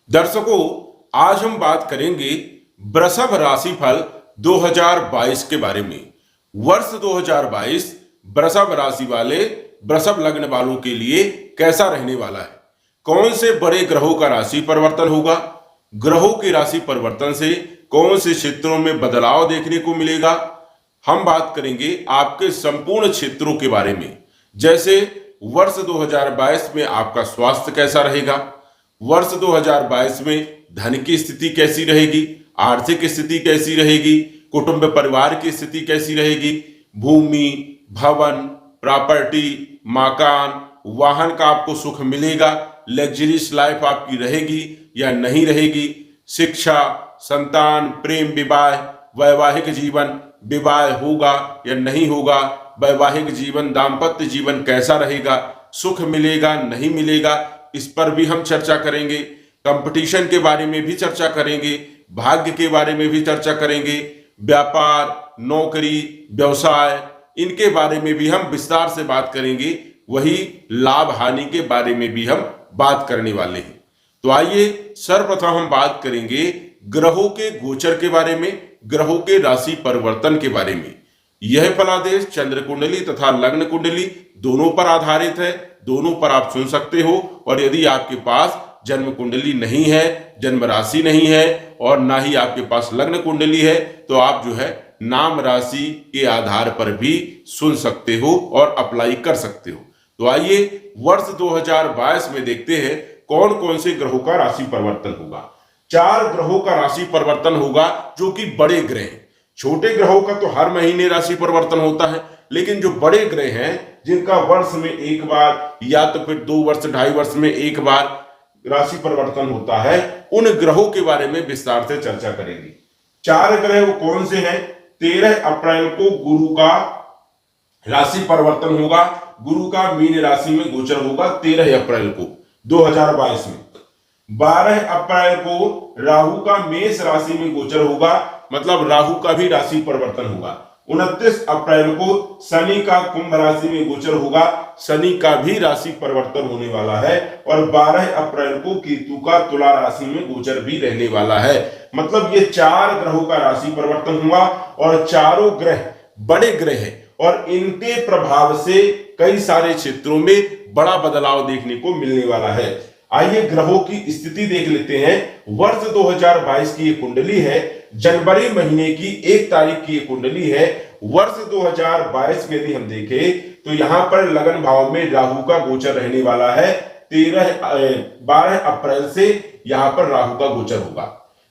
दर्शकों, आज हम बात करेंगे वृषभ राशिफल 2022 के बारे में। वर्ष 2022 वृषभ राशि वाले, वृषभ लग्न वालों के लिए कैसा रहने वाला है? कौन से बड़े ग्रहों का राशि परिवर्तन होगा? ग्रहों के राशि परिवर्तन से कौन से क्षेत्रों में बदलाव देखने को मिलेगा? हम बात करेंगे आपके संपूर्ण क्षेत्रों के बारे में, जैसे वर्ष 2022 में आपका स्वास्थ्य कैसा रहेगा, वर्ष 2022 में धन की स्थिति कैसी रहेगी, आर्थिक स्थिति कैसी रहेगी, कुटुंब परिवार की स्थिति कैसी रहेगी, भूमि, भवन, प्रॉपर्टी, मकान, वाहन का आपको सुख मिलेगा, लग्जरियस लाइफ आपकी रहेगी या नहीं रहेगी, शिक्षा, संतान, प्रेम, विवाह, वैवाहिक जीवन, विवाह होगा या नहीं होगा, वैवाहिक जीवन, दाम्पत्य जीवन कैसा रहेगा, सुख मिलेगा नहीं मिलेगा, इस पर भी हम चर्चा करेंगे। कंपटीशन के बारे में भी चर्चा करेंगे, भाग्य के बारे में भी चर्चा करेंगे, व्यापार, नौकरी, व्यवसाय, इनके बारे में भी हम विस्तार से बात करेंगे। वही लाभ हानि के बारे में भी हम बात करने वाले हैं। तो आइए सर्वप्रथम हम बात करेंगे ग्रहों के गोचर के बारे में, ग्रहों के राशि परिवर्तन के बारे में। यह फलादेश चंद्र कुंडली तथा लग्न कुंडली दोनों पर आधारित है, दोनों पर आप सुन सकते हो। और यदि आपके पास जन्म कुंडली नहीं है, जन्म राशि नहीं है और ना ही आपके पास लग्न कुंडली है, तो आप जो है नाम राशि के आधार पर भी सुन सकते हो और अप्लाई कर सकते हो। तो आइए वर्ष 2022 में देखते हैं कौन कौन से ग्रहों का राशि परिवर्तन होगा। 4 ग्रहों का राशि परिवर्तन होगा जो कि बड़े ग्रह हैं। छोटे ग्रहों का तो हर महीने राशि परिवर्तन होता है, लेकिन जो बड़े ग्रह हैं जिनका वर्ष में एक बार या तो फिर 2 वर्ष 2.5 वर्ष में एक बार राशि परिवर्तन होता है, उन ग्रहों के बारे में विस्तार से चर्चा करेंगे। 4 ग्रह वो कौन से हैं? 13 अप्रैल को गुरु का राशि परिवर्तन होगा। गुरु का मीन राशि में गोचर होगा 13 अप्रैल को 2022 में। 12 अप्रैल को राहु का मेष राशि में गोचर होगा, मतलब राहु का भी राशि परिवर्तन होगा। 29 अप्रैल को शनि का कुंभ राशि में गोचर होगा, शनि का भी राशि परिवर्तन होने वाला है। और 12 अप्रैल को केतु का तुला राशि में गोचर भी रहने वाला है। मतलब ये 4 ग्रहों का राशि परिवर्तन हुआ और चारों ग्रह बड़े ग्रह हैं और इनके प्रभाव से कई सारे क्षेत्रों में बड़ा बदलाव देखने को मिलने वाला है। आइए ग्रहों की स्थिति देख लेते हैं। वर्ष 2022 की ये कुंडली है, जनवरी महीने की 1 तारीख की ये कुंडली है। वर्ष 2022 में यदि हम देखें तो यहां पर लगन भाव में राहु का गोचर रहने वाला है। 12 अप्रैल से यहां पर राहु का गोचर होगा।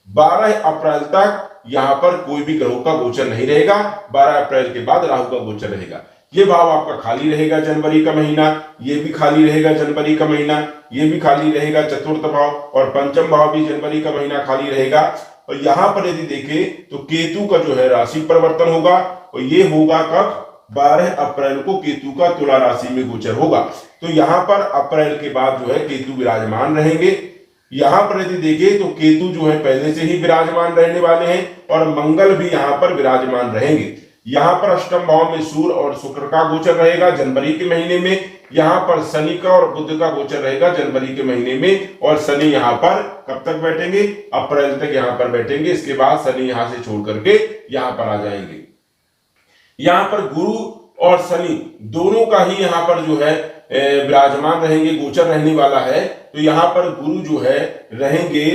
12 अप्रैल तक यहां पर कोई भी ग्रहों का गोचर नहीं रहेगा। 12 अप्रैल के बाद राहु का गोचर रहेगा। ये भाव आपका खाली रहेगा जनवरी का महीना, ये भी खाली रहेगा जनवरी का महीना, ये भी खाली रहेगा चतुर्थ भाव और पंचम भाव भी जनवरी का महीना खाली रहेगा। और यहां पर यदि देखें तो केतु का जो है राशि परिवर्तन होगा और ये होगा कब? 12 अप्रैल को केतु का तुला राशि में गोचर होगा। तो यहां पर अप्रैल के बाद जो है केतु विराजमान रहेंगे। यहां पर यदि देखें तो केतु जो है पहले से ही विराजमान रहने वाले हैं और मंगल भी यहां पर विराजमान रहेंगे। यहां पर अष्टम भाव में सूर्य और शुक्र का गोचर रहेगा जनवरी के महीने में। यहां पर शनि का और बुध का गोचर रहेगा जनवरी के महीने में। और शनि यहां पर कब तक बैठेंगे? अप्रैल तक यहां पर बैठेंगे। इसके बाद शनि यहां से छोड़ करके यहां पर आ जाएंगे। यहां पर गुरु और शनि दोनों का ही यहां पर जो है विराजमान रहेंगे, गोचर रहने वाला है। तो यहां पर गुरु जो है रहेंगे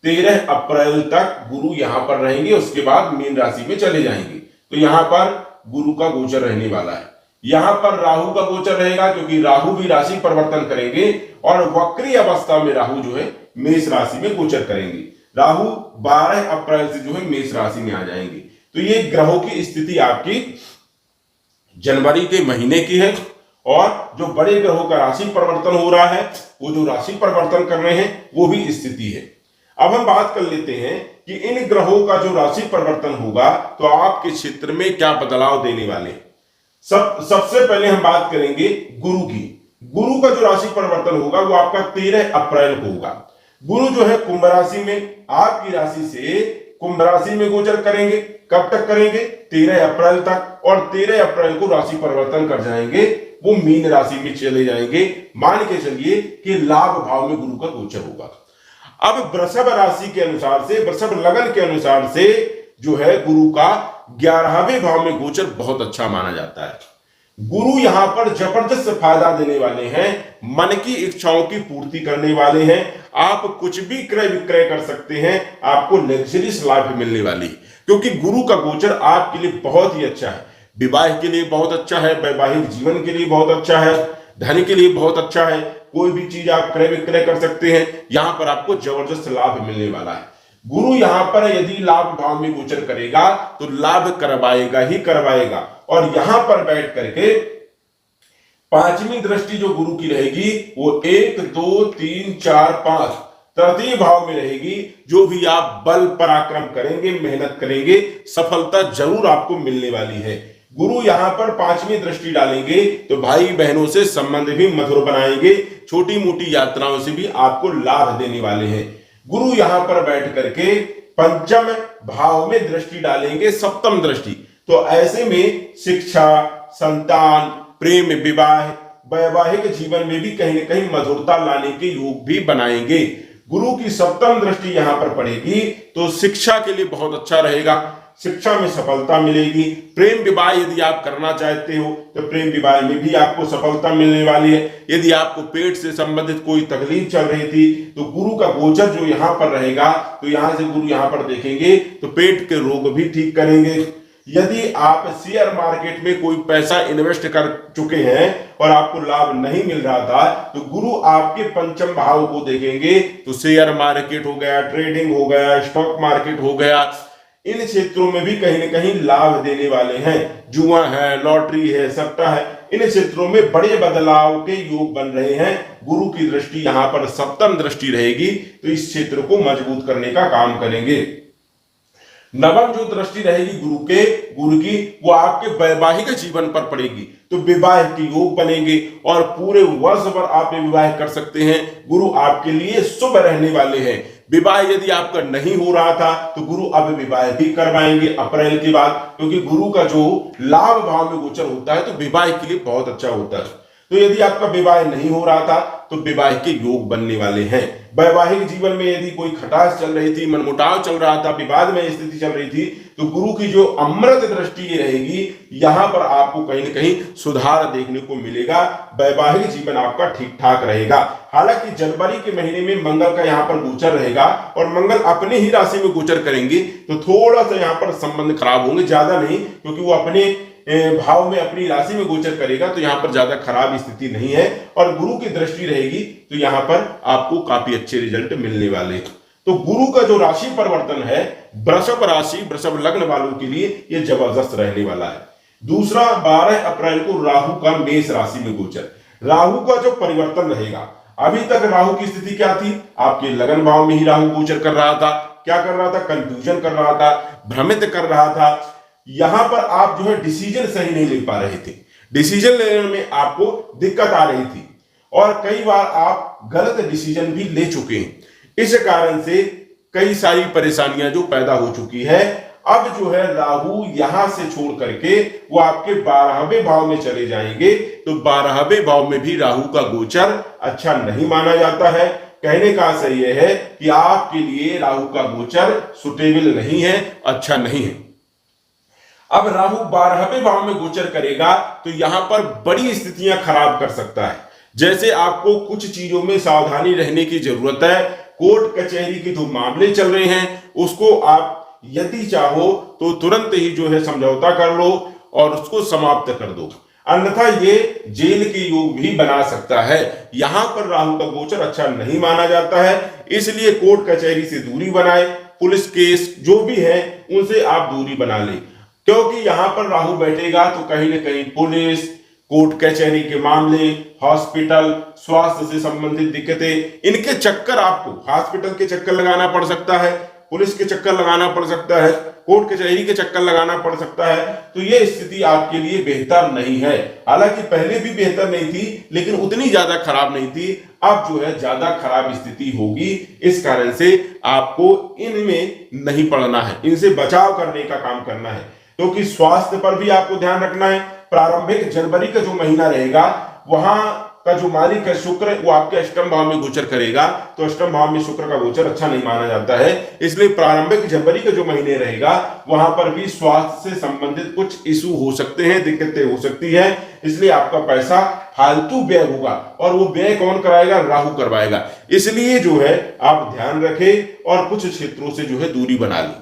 13 अप्रैल तक गुरु यहां पर रहेंगे, उसके बाद मीन राशि में चले जाएंगे। तो यहां पर गुरु का गोचर रहने वाला है। यहां पर राहु का गोचर रहेगा क्योंकि राहु भी राशि परिवर्तन करेंगे और वक्री अवस्था में राहु जो है मेष राशि में गोचर करेंगे। राहु 12 अप्रैल से जो है मेष राशि में आ जाएंगे। तो ये ग्रहों की स्थिति आपकी जनवरी के महीने की है। और जो बड़े ग्रहों का राशि परिवर्तन हो रहा है, वो जो राशि परिवर्तन कर रहे हैं वो भी स्थिति है। अब हम बात कर लेते हैं कि इन ग्रहों का जो राशि परिवर्तन होगा तो आपके क्षेत्र में क्या बदलाव देने वाले हैं। सबसे पहले हम बात करेंगे गुरु की। गुरु का जो राशि परिवर्तन होगा वो आपका 13 अप्रैल को होगा। गुरु जो है कुंभ राशि में, आपकी राशि से कुंभ राशि में गोचर करेंगे। कब तक करेंगे? 13 अप्रैल तक। और 13 अप्रैल को राशि परिवर्तन कर जाएंगे, वो मीन राशि में चले जाएंगे। मान के चलिए कि लाभ भाव में गुरु का गोचर होगा। अब वृषभ राशि के अनुसार से, वृषभ लगन के अनुसार से जो है गुरु का 11वें भाव में गोचर बहुत अच्छा माना जाता है। गुरु यहां पर जबरदस्त फायदा देने वाले हैं, मन की इच्छाओं की पूर्ति करने वाले हैं। आप कुछ भी क्रय विक्रय कर सकते हैं, आपको लग्जरीज लाइफ मिलने वाली, क्योंकि गुरु का गोचर आपके लिए बहुत ही अच्छा है। विवाह के लिए बहुत अच्छा है, वैवाहिक जीवन के लिए बहुत अच्छा है, धन के लिए बहुत अच्छा है। कोई भी चीज आप क्रय विक्रय कर सकते हैं, यहां पर आपको जबरदस्त लाभ मिलने वाला है। गुरु यहां पर यदि लाभ भाव में गोचर करेगा तो लाभ करवाएगा ही करवाएगा। और यहां पर बैठ करके पांचवी दृष्टि जो गुरु की रहेगी वो 1 2 3 4 5 तृतीय भाव में रहेगी। जो भी आप बल पराक्रम करेंगे, मेहनत करेंगे, सफलता जरूर आपको मिलने वाली है। गुरु यहां पर पांचवी दृष्टि डालेंगे तो भाई बहनों से संबंध भी मधुर बनाएंगे, छोटी मोटी यात्राओं से भी आपको लाभ देने वाले हैं। गुरु यहां पर बैठ करके पंचम भाव में दृष्टि डालेंगे, सप्तम दृष्टि। तो ऐसे में शिक्षा, संतान, प्रेम, विवाह, वैवाहिक जीवन में भी कहीं न कहीं मधुरता लाने के योग भी बनाएंगे। गुरु की सप्तम दृष्टि यहां पर पड़ेगी तो शिक्षा के लिए बहुत अच्छा रहेगा, शिक्षा में सफलता मिलेगी। प्रेम विवाह यदि आप करना चाहते हो तो प्रेम विवाह में भी आपको सफलता मिलने वाली है। यदि आपको पेट से संबंधित कोई तकलीफ चल रही थी तो गुरु का गोचर जो यहाँ पर रहेगा तो यहाँ से गुरु यहाँ पर देखेंगे तो पेट के रोग भी ठीक करेंगे। यदि आप शेयर मार्केट में कोई पैसा इन्वेस्ट कर चुके हैं और आपको लाभ नहीं मिल रहा था तो गुरु आपके पंचम भाव को देखेंगे तो शेयर मार्केट हो गया, ट्रेडिंग हो गया, स्टॉक मार्केट हो गया, इन क्षेत्रों में भी कहीं न कहीं लाभ देने वाले हैं। जुआ है, लॉटरी है, सट्टा है, इन क्षेत्रों में बड़े बदलाव के योग बन रहे हैं। गुरु की दृष्टि यहां पर सप्तम दृष्टि रहेगी तो इस क्षेत्र को मजबूत करने का काम करेंगे। नवम जो दृष्टि रहेगी गुरु की वो आपके वैवाहिक जीवन पर पड़ेगी तो विवाह के योग बनेंगे और पूरे वर्ष भर आप विवाह कर सकते हैं। गुरु आपके लिए शुभ रहने वाले हैं। विवाह यदि आपका नहीं हो रहा था तो गुरु अब विवाह भी करवाएंगे अप्रैल के बाद, क्योंकि गुरु का जो लाभ भाव में गोचर होता है तो विवाह के लिए बहुत अच्छा होता है। तो यदि आपका विवाह नहीं हो रहा था तो विवाह के योग बनने वाले हैं। वैवाहिक जीवन में यदि कोई खटास चल रही थी, मनमुटाव चल रहा था, विवाद में स्थिति चल रही थी तो गुरु की जो अमृत दृष्टि ये रहेगी, यहां पर आपको कहीं न कहीं सुधार देखने को मिलेगा। वैवाहिक जीवन आपका ठीक ठाक रहेगा। हालांकि जनवरी के महीने में मंगल का यहाँ पर गोचर रहेगा और मंगल अपने ही राशि में गोचर करेंगे तो थोड़ा सा यहाँ पर संबंध खराब होंगे, ज्यादा नहीं, क्योंकि वो अपने भाव में अपनी राशि में गोचर करेगा तो यहाँ पर ज्यादा खराब स्थिति नहीं है। और गुरु की दृष्टि रहेगी तो यहाँ पर आपको काफी अच्छे रिजल्ट मिलने वाले। तो गुरु का जो राशि परिवर्तन है वृषभ राशि, वृषभ लग्न वालों के लिए ये जबरदस्त रहने वाला है। दूसरा, 12 अप्रैल को राहु का मेष राशि में गोचर। राहु का जो परिवर्तन रहेगा, अभी तक राहु की स्थिति क्या थी, आपके लगन भाव में ही राहु गोचर कर रहा था। क्या कर रहा था? कंफ्यूजन कर रहा था, भ्रमित कर रहा था। यहां पर आप जो है डिसीजन सही नहीं ले पा रहे थे, डिसीजन लेने में आपको दिक्कत आ रही थी और कई बार आप गलत डिसीजन भी ले चुके हैं। इस कारण से कई सारी परेशानियां जो पैदा हो चुकी है। अब जो है राहु यहां से छोड़ करके वो आपके 12वें भाव में चले जाएंगे तो 12वें भाव में भी राहु का गोचर अच्छा नहीं माना जाता है। कहने का सही है कि आपके लिए राहु का गोचर सुटेबल नहीं है, अच्छा नहीं है। अब राहु 12वें भाव में गोचर करेगा तो यहां पर बड़ी स्थितियां खराब कर सकता है। जैसे आपको कुछ चीजों में सावधानी रहने की जरूरत है। कोर्ट कचहरी के जो मामले चल रहे हैं उसको आप यदि चाहो तो तुरंत ही जो है समझौता कर लो और उसको समाप्त कर दो, अन्यथा ये जेल के योग भी बना सकता है। यहां पर राहु का गोचर अच्छा नहीं माना जाता है, इसलिए कोर्ट कचहरी से दूरी बनाए। पुलिस केस जो भी है उनसे आप दूरी बना ले, क्योंकि यहां पर राहु बैठेगा तो कहीं ना कहीं पुलिस, कोर्ट कचहरी के मामले, हॉस्पिटल, स्वास्थ्य से संबंधित दिक्कतें, इनके चक्कर आपको हॉस्पिटल के चक्कर लगाना पड़ सकता है, पुलिस के चक्कर लगाना पड़ सकता है, कोर्ट कचहरी के चक्कर लगाना पड़ सकता है। तो ये स्थिति आपके लिए बेहतर नहीं है। हालांकि पहले भी बेहतर नहीं थी लेकिन उतनी ज्यादा खराब नहीं थी, अब जो है ज्यादा खराब स्थिति होगी। इस कारण से आपको इनमें नहीं पड़ना है, इनसे बचाव करने का काम करना है, क्योंकि स्वास्थ्य पर भी आपको ध्यान रखना है। प्रारंभिक जनवरी का जो महीना रहेगा वहां का जो मालिक है शुक्र है वो आपके अष्टम भाव में गोचर करेगा, तो अष्टम भाव में शुक्र का गोचर अच्छा नहीं माना जाता है। इसलिए प्रारंभिक जनवरी के जो महीने रहेगा वहां पर भी स्वास्थ्य से संबंधित कुछ इशू हो सकते हैं, दिक्कतें हो सकती है। इसलिए आपका पैसा फालतू व्यय होगा और वो व्यय कौन कराएगा? राहु करवाएगा। इसलिए जो है आप ध्यान रखें और कुछ क्षेत्रों से जो है दूरी बना लें।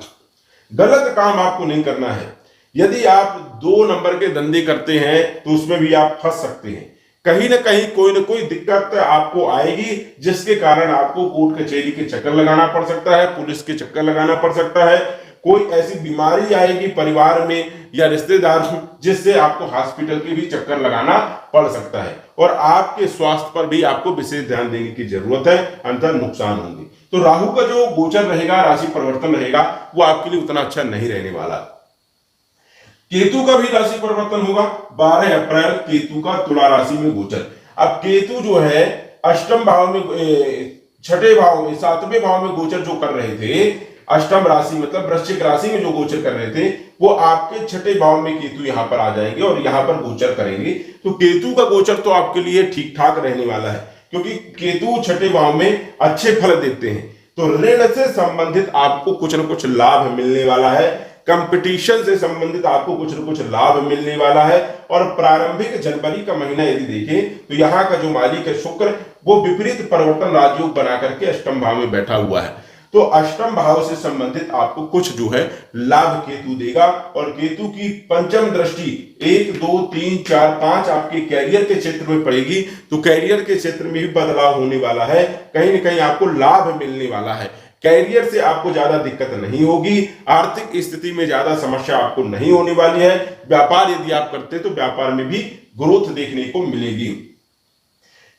गलत काम आपको नहीं करना है। यदि आप 2 नंबर के धंधे करते हैं तो उसमें भी आप फंस सकते हैं। कहीं ना कहीं कोई ना कोई दिक्कत आपको आएगी, जिसके कारण आपको कोर्ट कचहरी के चक्कर लगाना पड़ सकता है, पुलिस के चक्कर लगाना पड़ सकता है। कोई ऐसी बीमारी आएगी परिवार में या रिश्तेदार में जिससे आपको हॉस्पिटल के भी चक्कर लगाना पड़ सकता है। और आपके स्वास्थ्य पर भी आपको विशेष ध्यान देने की जरूरत है, अन्यथा नुकसान होंगे। तो राहु का जो गोचर रहेगा, राशि परिवर्तन रहेगा, वो आपके लिए उतना अच्छा नहीं रहने वाला। केतु का भी राशि परिवर्तन होगा 12 अप्रैल, केतु का तुला राशि में गोचर। अब केतु जो है अष्टम भाव में, छठे भाव में, 7वें भाव में गोचर जो कर रहे थे, अष्टम राशि मतलब वृश्चिक राशि में जो गोचर कर रहे थे, वो आपके छठे भाव में केतु यहां पर आ जाएंगे और यहां पर गोचर करेंगे। तो केतु का गोचर तो आपके लिए ठीक ठाक रहने वाला है, क्योंकि केतु छठे भाव में अच्छे फल देते हैं। तो ऋण से संबंधित आपको कुछ न कुछ लाभ मिलने वाला है, कंपटीशन से संबंधित आपको कुछ न कुछ लाभ मिलने वाला है। और प्रारंभिक जनवरी का महीना यदि देखें तो यहाँ का जो मालिक है शुक्र, वो विपरीत परिवर्तन राजयोग बना करके अष्टम भाव में बैठा हुआ है। तो अष्टम भाव से संबंधित आपको कुछ जो है लाभ केतु देगा। और केतु की पंचम दृष्टि 1, 2, 3, 4, 5 आपके कैरियर के क्षेत्र में पड़ेगी, तो कैरियर के क्षेत्र में भी बदलाव होने वाला है, कहीं ना कहीं आपको लाभ मिलने वाला है। कैरियर से आपको ज्यादा दिक्कत नहीं होगी, आर्थिक स्थिति में ज्यादा समस्या आपको नहीं होने वाली है। व्यापार यदि आप करते हैं तो व्यापार में भी ग्रोथ देखने को मिलेगी।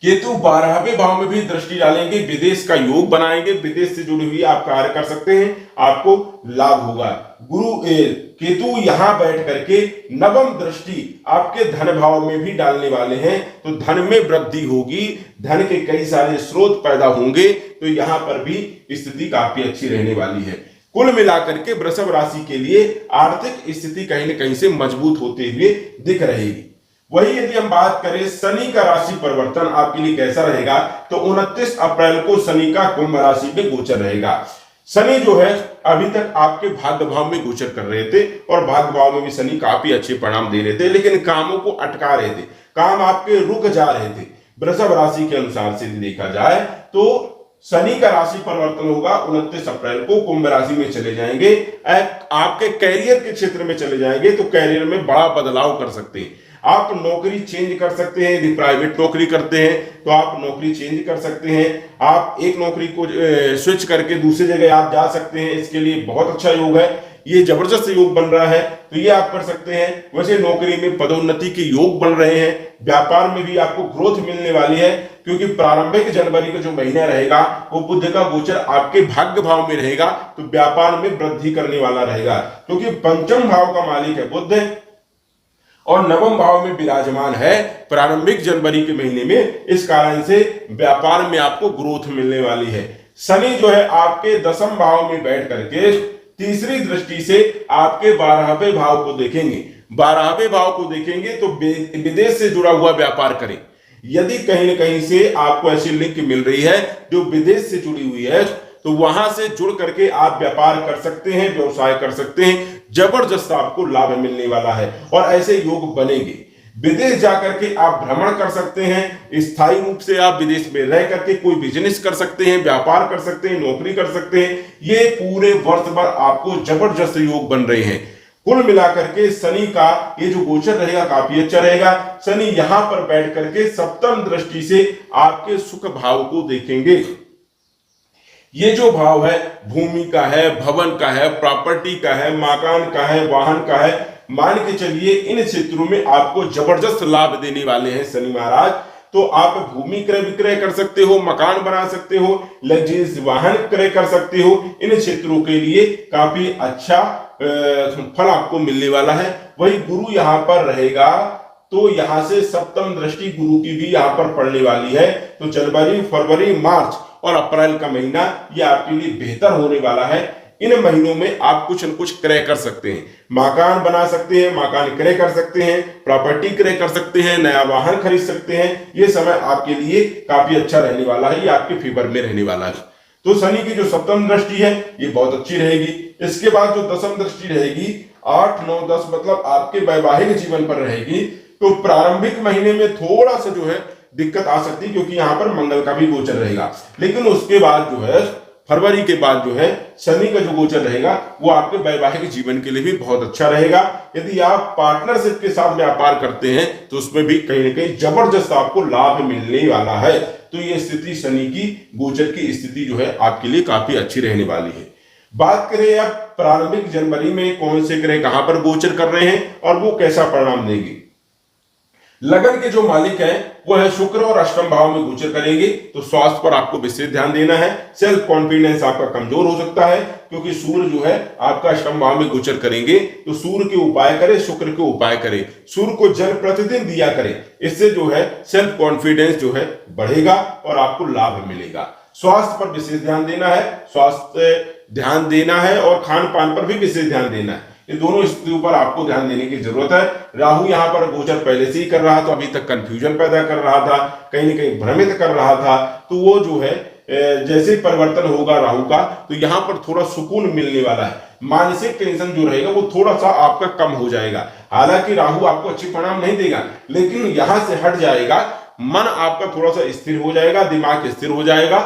केतु 12वें भाव में भी दृष्टि डालेंगे, विदेश का योग बनाएंगे, विदेश से जुड़ी हुई आप कार्य कर सकते हैं, आपको लाभ होगा। केतु यहां बैठ करके नवम दृष्टि आपके धन भाव में भी डालने वाले हैं, तो धन में वृद्धि होगी, धन के कई सारे स्रोत पैदा होंगे। तो यहां पर भी स्थिति काफी अच्छी रहने वाली है। कुल मिलाकर के वृषभ राशि के लिए आर्थिक स्थिति कहीं न कहीं से मजबूत होते हुए दिख रहेगी। वही यदि हम बात करें शनि का राशि परिवर्तन आपके लिए कैसा रहेगा, तो 29 अप्रैल को शनि का कुंभ राशि में गोचर रहेगा। शनि जो है अभी तक आपके भाग्य भाव में गोचर कर रहे थे और भाग्य भाव में भी शनि काफी अच्छे परिणाम दे रहे थे, लेकिन कामों को अटका रहे थे, काम आपके रुक जा रहे थे। वृषभ राशि के अनुसार से देखा जाए तो शनि का राशि परिवर्तन होगा 29 अप्रैल को, कुंभ राशि में चले जाएंगे, आपके कैरियर के क्षेत्र में चले जाएंगे, तो कैरियर में बड़ा बदलाव कर सकते हैं। आप नौकरी चेंज कर सकते हैं, यदि प्राइवेट नौकरी करते हैं तो आप नौकरी चेंज कर सकते हैं, आप एक नौकरी को स्विच करके दूसरी जगह आप जा सकते हैं, इसके लिए बहुत अच्छा योग है, ये जबरदस्त योग बन रहा है, तो ये आप कर सकते हैं। वैसे नौकरी में पदोन्नति के योग बन रहे हैं, व्यापार में भी आपको ग्रोथ मिलने वाली है, क्योंकि प्रारंभिक जनवरी का जो महीना रहेगा वो बुध का गोचर आपके भाग्य भाव में रहेगा, तो व्यापार में वृद्धि करने वाला रहेगा, क्योंकि पंचम भाव का मालिक है बुध और नवम भाव में विराजमान है प्रारंभिक जनवरी के महीने में, इस कारण से व्यापार में आपको ग्रोथ मिलने वाली है। शनि जो है आपके दसम भाव में बैठ करके तीसरी दृष्टि से आपके 12वें भाव को देखेंगे। 12वें भाव को देखेंगे तो विदेश से जुड़ा हुआ व्यापार करें। यदि कहीं न कहीं से आपको ऐसी लिंक मिल रही है जो विदेश से जुड़ी हुई है, तो वहां से जुड़ करके आप व्यापार कर सकते हैं, व्यवसाय कर सकते हैं, जबरदस्त आपको लाभ मिलने वाला है और ऐसे योग बनेंगे। विदेश जाकर के आप भ्रमण कर सकते हैं, स्थायी रूप से आप विदेश में रह करके कोई बिजनेस कर सकते हैं, व्यापार कर सकते हैं, नौकरी कर सकते हैं। ये पूरे वर्ष भर आपको जबरदस्त योग बन रहे हैं। कुल मिलाकर के शनि का ये जो गोचर रहेगा काफी अच्छा रहेगा। शनि यहां पर बैठ करके सप्तम दृष्टि से आपके सुख भाव को देखेंगे। ये जो भाव है भूमि का है, भवन का है, प्रॉपर्टी का है, मकान का है, वाहन का है, मान के चलिए इन क्षेत्रों में आपको जबरदस्त लाभ देने वाले हैं शनि महाराज। तो आप भूमि क्रय विक्रय कर सकते हो, मकान बना सकते हो, लग्जरीज वाहन क्रय कर सकते हो, इन क्षेत्रों के लिए काफी अच्छा फल आपको मिलने वाला है। वही गुरु यहाँ पर रहेगा, तो यहां से सप्तम दृष्टि गुरु की भी यहां पर पड़ने वाली है। तो जनवरी, फरवरी, मार्च और अप्रैल का महीना ये आपके लिए बेहतर होने वाला है। इन महीनों में आप कुछ न कुछ क्रय कर सकते हैं। मकान बना सकते हैं, मकान क्रय कर सकते हैं, प्रॉपर्टी क्रय कर सकते हैं, नया वाहन खरीद सकते हैं। ये समय आपके लिए काफी अच्छा रहने वाला है, ये आपके फेवर में रहने वाला है। तो शनि की जो सप्तम दृष्टि है ये बहुत अच्छी रहेगी। इसके बाद जो दसम दृष्टि रहेगी 8, 9, 10 मतलब आपके वैवाहिक जीवन पर रहेगी। तो प्रारंभिक महीने में थोड़ा सा जो है दिक्कत आ सकती है, क्योंकि यहाँ पर मंगल का भी गोचर रहेगा। लेकिन उसके बाद जो है फरवरी के बाद जो है शनि का जो गोचर रहेगा वो आपके वैवाहिक जीवन के लिए भी बहुत अच्छा रहेगा। यदि आप पार्टनरशिप के साथ व्यापार करते हैं तो उसमें भी कहीं ना कहीं जबरदस्त आपको लाभ मिलने वाला है। तो ये स्थिति शनि की गोचर की स्थिति जो है आपके लिए काफी अच्छी रहने वाली है। बात करें अब प्रारंभिक जनवरी में कौन से ग्रह कहां पर गोचर कर रहे हैं और वो कैसा परिणाम देंगे। लगन के जो मालिक हैं वो है शुक्र और अष्टम भाव में गोचर करेंगे। तो स्वास्थ्य पर आपको विशेष ध्यान देना है। सेल्फ कॉन्फिडेंस आपका कमजोर हो सकता है, क्योंकि सूर्य जो है आपका अष्टम भाव में गोचर करेंगे। तो सूर्य के उपाय करें, शुक्र के उपाय करें, सूर्य को जल प्रतिदिन दिया करें। इससे जो है सेल्फ कॉन्फिडेंस जो है बढ़ेगा और आपको लाभ मिलेगा। स्वास्थ्य पर विशेष ध्यान देना है, स्वास्थ्य ध्यान देना है और खान पान पर भी विशेष ध्यान देना है। ये दोनों स्थितियों पर आपको ध्यान देने की जरूरत है। राहु यहाँ पर गोचर पहले से ही कर रहा था, अभी तक कंफ्यूजन पैदा कर रहा था, कहीं न कहीं भ्रमित कर रहा था। तो वो जो है जैसे परिवर्तन होगा राहु का, तो यहाँ पर थोड़ा सुकून मिलने वाला है। मानसिक टेंशन जो रहेगा वो थोड़ा सा आपका कम हो जाएगा। हालांकि राहु आपको अच्छी परिणाम नहीं देगा, लेकिन यहां से हट जाएगा, मन आपका थोड़ा सा स्थिर हो जाएगा, दिमाग स्थिर हो जाएगा।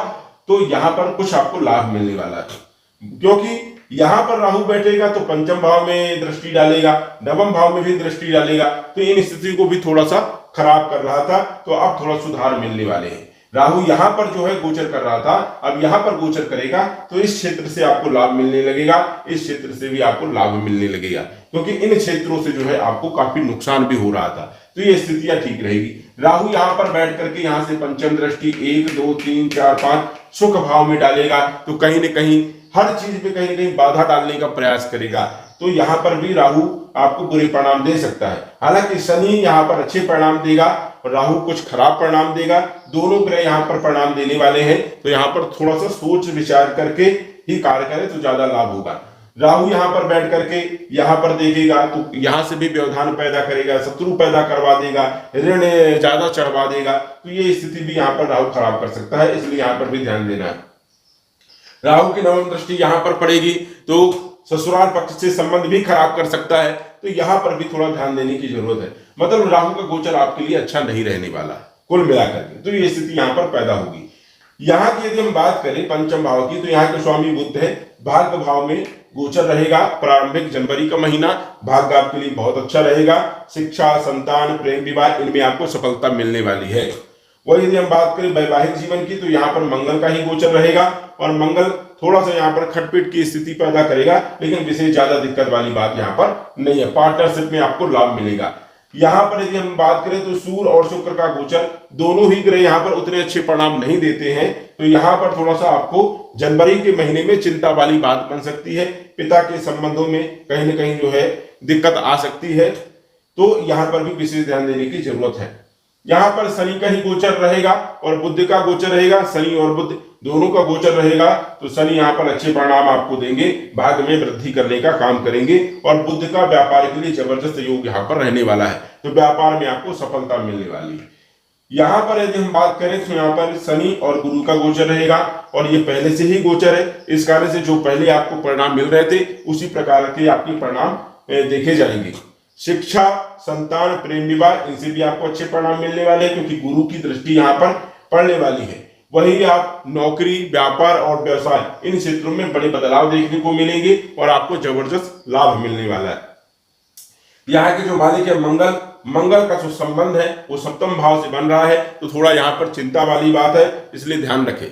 तो यहां पर कुछ आपको लाभ मिलने वाला है, क्योंकि यहां पर राहु बैठेगा तो पंचम भाव में दृष्टि डालेगा, नवम भाव में भी दृष्टि डालेगा। तो इन स्थिति को भी थोड़ा सा खराब कर रहा था, तो अब थोड़ा सुधार मिलने वाले हैं। राहु यहां पर जो है गोचर कर रहा था, अब यहां पर गोचर करेगा तो इस क्षेत्र से आपको लाभ मिलने लगेगा, इस क्षेत्र से भी आपको लाभ मिलने लगेगा, क्योंकि इन क्षेत्रों से जो है आपको काफी नुकसान भी हो रहा था। तो ये स्थितियां ठीक रहेगी। राहु यहां पर बैठ करके यहां से पंचम दृष्टि 1, 2, 3, 4, 5 सुख भाव में डालेगा। तो कहीं ना कहीं हर चीज पे कहीं ना कहीं बाधा डालने का प्रयास करेगा। तो यहां पर भी राहु आपको बुरे परिणाम दे सकता है। हालांकि शनि यहां पर अच्छे परिणाम देगा और राहु कुछ खराब परिणाम देगा। दोनों ग्रह यहां पर परिणाम देने वाले हैं। तो यहां पर थोड़ा सा सोच विचार करके ही कार्य करें तो ज्यादा लाभ होगा। राहु यहां पर बैठ करके यहां पर देखेगा तो यहां से भी व्यवधान पैदा करेगा, शत्रु पैदा करवा देगा, ऋण ज्यादा चढ़वा देगा। तो ये स्थिति भी यहां पर राहु खराब कर सकता है, इसलिए यहां पर भी ध्यान देना है। राहु की नवम दृष्टि यहां पर पड़ेगी तो ससुराल पक्ष से संबंध भी खराब कर सकता है। तो यहां पर भी थोड़ा ध्यान देने की जरूरत है। मतलब राहु का गोचर आपके लिए अच्छा नहीं रहने वाला कुल मिलाकर के। तो ये स्थिति यहां पर पैदा होगी। यहाँ की यदि हम बात करें पंचम भाव की, तो यहाँ के स्वामी बुध है, भाग्य भाव में गोचर रहेगा। प्रारंभिक जनवरी का महीना भाग्य आपके लिए बहुत अच्छा रहेगा। शिक्षा, संतान, प्रेम, विवाह, इनमें आपको सफलता मिलने वाली है। वही यदि हम बात करें वैवाहिक जीवन की, तो यहाँ पर मंगल का ही गोचर रहेगा और मंगल थोड़ा सा यहाँ पर खटपट की स्थिति पैदा करेगा, लेकिन विशेष ज्यादा दिक्कत वाली बात यहाँ पर नहीं है। पार्टनरशिप में आपको लाभ मिलेगा। यहाँ पर यदि हम बात करें तो सूर्य और शुक्र का गोचर, दोनों ही ग्रह यहाँ पर उतने अच्छे परिणाम नहीं देते हैं। तो यहाँ पर थोड़ा सा आपको जनवरी के महीने में चिंता वाली बात बन सकती है। पिता के संबंधों में कहीं ना कहीं जो है दिक्कत आ सकती है। तो यहाँ पर भी विशेष ध्यान देने की जरूरत है। यहाँ पर शनि का ही गोचर रहेगा और बुध का गोचर रहेगा। शनि और बुध दोनों का गोचर रहेगा। तो शनि यहाँ पर अच्छे परिणाम आपको देंगे, भाग्य में वृद्धि करने का काम करेंगे और बुध का व्यापार के लिए जबरदस्त योग यहाँ पर रहने वाला है। तो व्यापार में आपको सफलता मिलने वाली है। यहाँ पर यदि हम बात करें तो यहाँ पर शनि और गुरु का गोचर रहेगा और ये पहले से ही गोचर है। इस कारण से जो पहले आपको परिणाम मिल रहे थे उसी प्रकार के आपके परिणाम देखे जाएंगे। शिक्षा, संतान, प्रेम, विवाह, इनसे भी आपको अच्छे परिणाम मिलने वाले हैं, क्योंकि गुरु की दृष्टि यहाँ पर पड़ने वाली है। वही आप नौकरी, व्यापार और व्यवसाय, इन क्षेत्रों में बड़े बदलाव देखने को मिलेंगे और आपको जबरदस्त लाभ मिलने वाला है। यहाँ के जो मालिक है मंगल, मंगल का जो संबंध है वो सप्तम भाव से बन रहा है। तो थोड़ा यहाँ पर चिंता वाली बात है, इसलिए ध्यान रखें।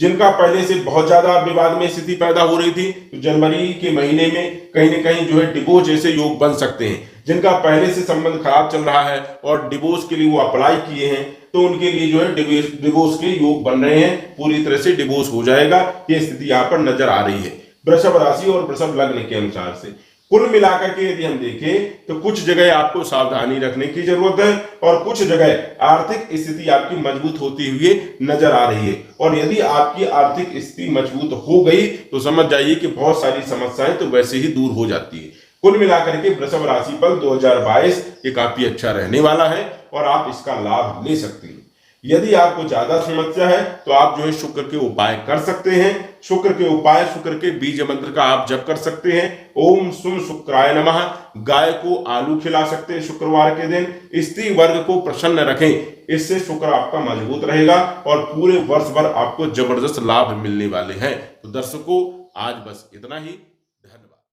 जिनका पहले से बहुत ज्यादा विवाद में स्थिति पैदा हो रही थी, तो जनवरी के महीने में कहीं ना कहीं जो है डिवोर्स जैसे योग बन सकते हैं। जिनका पहले से संबंध खराब चल रहा है और डिवोर्स के लिए वो अप्लाई किए हैं, तो उनके लिए जो है डिवोर्स के योग बन रहे हैं। पूरी तरह से डिवोर्स हो जाएगा, ये स्थिति यहाँ पर नजर आ रही है वृषभ राशि और वृषभ लग्न के अनुसार से। कुल मिलाकर के यदि हम देखें तो कुछ जगह आपको सावधानी रखने की जरूरत है और कुछ जगह आर्थिक स्थिति आपकी मजबूत होती हुई नजर आ रही है। और यदि आपकी आर्थिक स्थिति मजबूत हो गई तो समझ जाइए कि बहुत सारी समस्याएं तो वैसे ही दूर हो जाती है। कुल मिलाकर के वृषभ राशिफल 2022 ये काफी अच्छा रहने वाला है और आप इसका लाभ ले सकते हैं। यदि आपको ज्यादा समस्या है तो आप जो है शुक्र के उपाय कर सकते हैं। शुक्र के उपाय, शुक्र के बीज मंत्र का आप जप कर सकते हैं। ओम सुम शुक्राय नमः। गाय को आलू खिला सकते हैं शुक्रवार के दिन। स्त्री वर्ग को प्रसन्न रखें, इससे शुक्र आपका मजबूत रहेगा और पूरे वर्ष भर आपको जबरदस्त लाभ मिलने वाले हैं। तो दर्शकों, आज बस इतना ही।